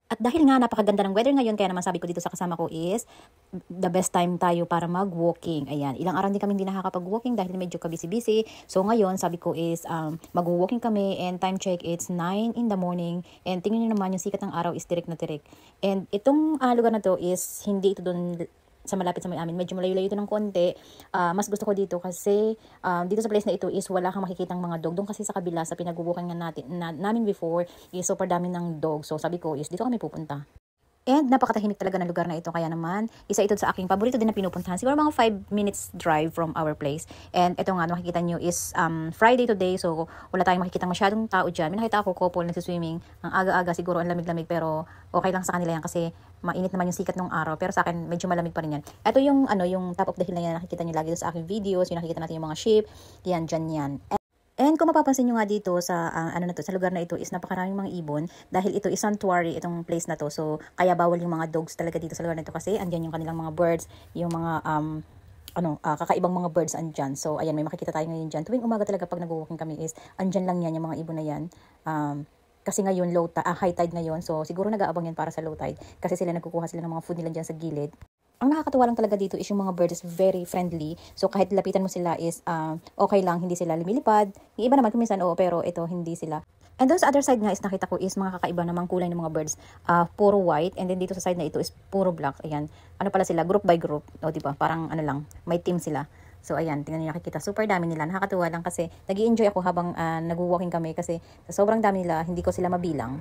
At dahil nga napakaganda ng weather ngayon, kaya naman sabi ko dito sa kasama ko is the best time tayo para mag-walking. Ayan, ilang araw din kami hindi nakakapag-walking dahil medyo kabisi-busy. So ngayon, sabi ko is mag-walking kami and time check, it's 9 in the morning. And tingnan nyo naman, yung sikat ng araw is tirik na tirik. And itong lugar na to is hindi ito doon sa malapit sa may amin. Medyo malayo-layo ito ng konti. Mas gusto ko dito kasi dito sa place na ito is wala kang makikitang mga dog. Doon kasi sa kabila, sa pinag-walkan namin before, is super dami ng dog. So sabi ko is dito kami pupunta. And napakatahimik talaga ng lugar na ito. Kaya naman, isa ito sa aking paborito din na pinupuntahan. Siguro mga 5 minutes drive from our place. And ito nga, makikita nyo is Friday today. So, wala tayong makikita masyadong tao dyan. May nakita ako couple nagsiswimming. Ang aga-aga, siguro ang lamig-lamig. Pero okay lang sa kanila yan kasi mainit naman yung sikat ng araw. Pero sa akin, medyo malamig pa rin yan. Ito yung, yung top of the hill na yan. Nakikita nyo lagi sa aking videos. Yung nakikita natin yung mga sheep. Yan, dyan yan. And kung mapapansin nyo nga dito sa sa lugar na ito is napakaraming mga ibon dahil ito is sanctuary itong place na to. So kaya bawal yung mga dogs talaga dito sa lugar na ito kasi andyan yung kanilang mga birds, yung mga kakaibang mga birds andyan. So ayan, may makikita tayo ngayon dyan. Tuwing umaga talaga pag nag-walking kami is andyan lang yan yung mga ibon na yan. Kasi ngayon high tide ngayon. So siguro nag-aabang yan para sa low tide kasi sila nagkukuha sila ng mga food nila dyan sa gilid. Ang nakakatuwa lang talaga dito is yung mga birds is very friendly. So kahit lapitan mo sila is okay lang, hindi sila lumilipad. Yung iba naman kuminsan pero ito hindi sila. And doon sa other side nga is nakita ko is mga kakaiba namang kulay ng mga birds. Puro white and then dito sa side na ito is puro black. Ayan. Ano pala sila? Group by group. O diba? Parang lang, may team sila. So ayan, tingnan niyo nakikita. Super dami nila. Nakakatuwa lang kasi nag-i-enjoy ako habang nag-walking kami kasi sa sobrang dami nila, hindi ko sila mabilang.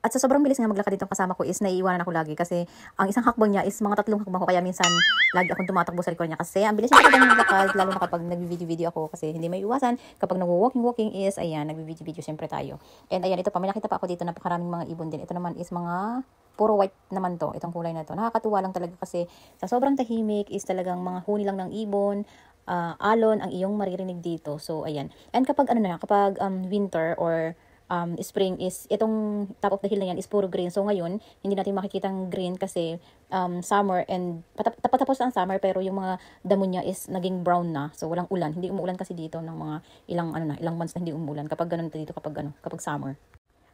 At sa sobrang bilis nga maglakad dito kasama ko is naiiwanan ako lagi kasi ang isang hakbang niya is mga 3 hakbang ko kaya minsan lagi akong tumatakbo sa likod niya kasi ang bilis niya talaga maglakad lalo na kapag nagvi-video ako kasi hindi may iwasan kapag nagwo-walking is ayan nagvi-video siyempre tayo. And ayan ito pa may nakita pa ako dito napakaraming mga ibon din. Ito naman is mga puro white naman to itong kulay na to. Nakakatuwa lang talaga kasi sa sobrang tahimik is talagang mga huni lang ng ibon. Alon ang iyong maririnig dito. So ayan. And kapag kapag winter or spring is itong top of the hill na yan is puro green. So ngayon, hindi natin makikitang green kasi summer and tapos ang summer pero yung mga damo niya is naging brown na. So walang ulan. Hindi umuulan kasi dito ng mga ilang months na hindi umuulan kapag ganun dito kapag summer.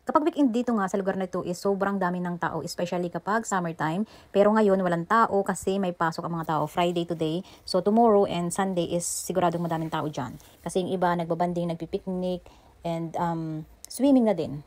Kapag weekend dito nga sa lugar na ito is sobrang dami ng tao, especially kapag summertime. Pero ngayon walang tao kasi may pasok ang mga tao Friday today. So tomorrow and Sunday is siguradong madaming tao dyan. Kasi yung iba nagbabanding, nagpipiknik and swimming na din.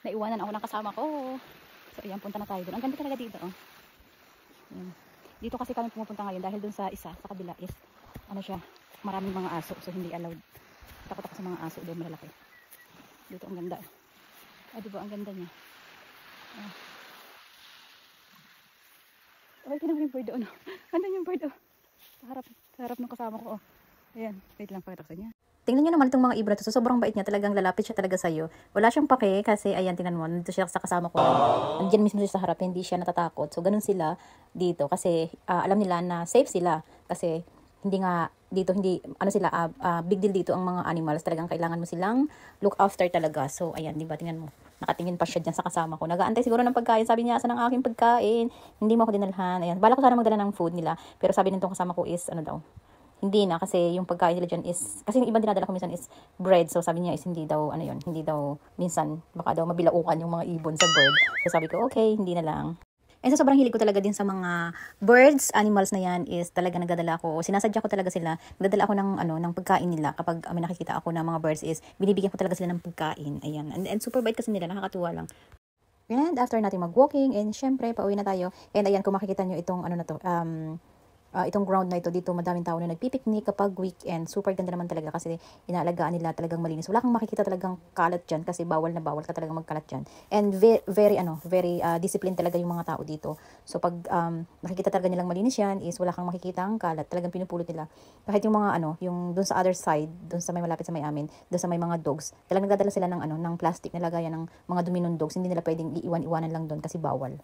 Naiwanan ako ng kasama ko. So ayan, punta na tayo doon. Ang ganda talaga dito. Dito kasi kami pumupunta ngayon dahil doon sa kabila is maraming mga aso. So hindi allowed. Takot ako sa mga aso doon malalaki. Dito ang ganda. Diba ang ganda niya. Ay, tinawag yung bird doon. Andun yung bird sa harap ng kasama ko. Ayan, wait lang pakita ko sa inyo. Tingnan nyo naman itong mga ibon na to. So, sobrang bait niya. Talagang lalapit siya talaga sa'yo. Wala siyang pake kasi, ayan, tingnan mo. Nandito siya sa kasama ko. Andiyan mismo siya sa harap. Hindi siya natatakot. So, ganun sila dito. Kasi, alam nila na safe sila. Kasi, hindi nga, dito, big deal dito ang mga animals. Talagang kailangan mo silang look after talaga. So, ayan, diba? Tingnan mo. Nakatingin pa siya dyan sa kasama ko. Nag-aantay siguro ng pagkain. Sabi niya, asan ang aking pagkain? Hindi mo ako dinalhan. Ayan. Bala ko sana magdala ng food nila. Pero sabi nitong kasama ko is, hindi na kasi yung pagkain nila dyan is kasi yung ibang dinadala ko minsan is bread. So sabi niya is hindi daw minsan baka daw mabilaukan yung mga ibon sa bird. So sabi ko okay, hindi na lang. And so sobrang hilig ko talaga din sa mga birds, animals na yan is talaga nagdadala ako. Sinasadya ko talaga sila. Nagdadala ako ng pagkain nila. Kapag may nakikita ako ng mga birds is binibigyan ko talaga sila ng pagkain. Ayan. And super bait kasi nila, nakakatuwa lang. And after natin mag-walking and syempre pauwi na tayo. And ayan kung makikita nyo itong itong ground na ito dito, madaming tao na nagpipiknik kapag weekend. Super ganda naman talaga kasi inaalagaan nila talagang malinis. Wala kang makikita talagang kalat dyan kasi bawal na bawal ka talagang magkalat dyan. And very disciplined talaga yung mga tao dito. So pag nakikita talaga nilang malinis yan is wala kang makikitang kalat. Talagang pinupulot nila. Kahit yung mga yung dun sa other side, dun sa may malapit sa may amin, dun sa may mga dogs, talagang nagdadala sila ng ng plastic na lagayan ng mga duminong dogs. Hindi nila pwedeng iiwan-iwanan lang dun kasi bawal.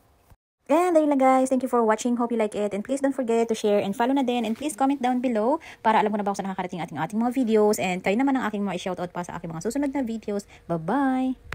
And ayun lang guys, thank you for watching, hope you like it, and please don't forget to share and follow na din, and please comment down below para alam mo na ba kung saan nakakarating ating mga videos, and kayo naman ang aking mga i-shoutout pa sa aking mga susunod na videos. Bye bye!